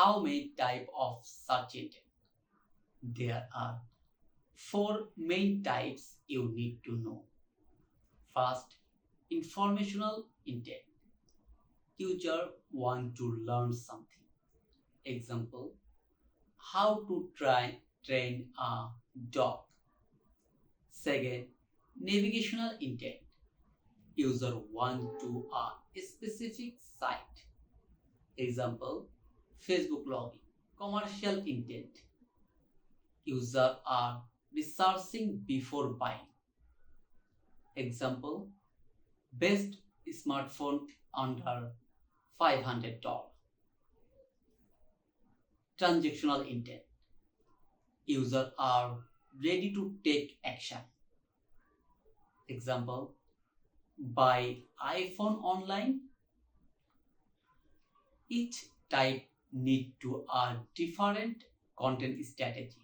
How many type of search intent? There are four main types you need to know. First, informational intent. User want to learn something. Example, how to train a dog. Second, navigational intent. User want to a specific site. Example, Facebook login. Commercial intent. User are researching before buying. Example, best smartphone under $500. Transactional intent. User are ready to take action. Example, buy iPhone online. Each type need to a different content strategy.